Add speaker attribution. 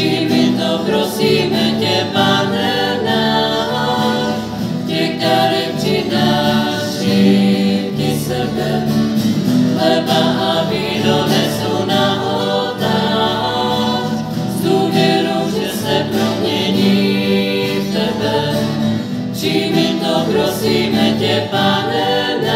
Speaker 1: Přijmi to, prosíme tě, Pane náš, těch dárek přináším ti sebe, chleba a víno nesu na oltář, s důvěrou, že se promění v tebe. Přijmi to, prosíme tě, Pane náš,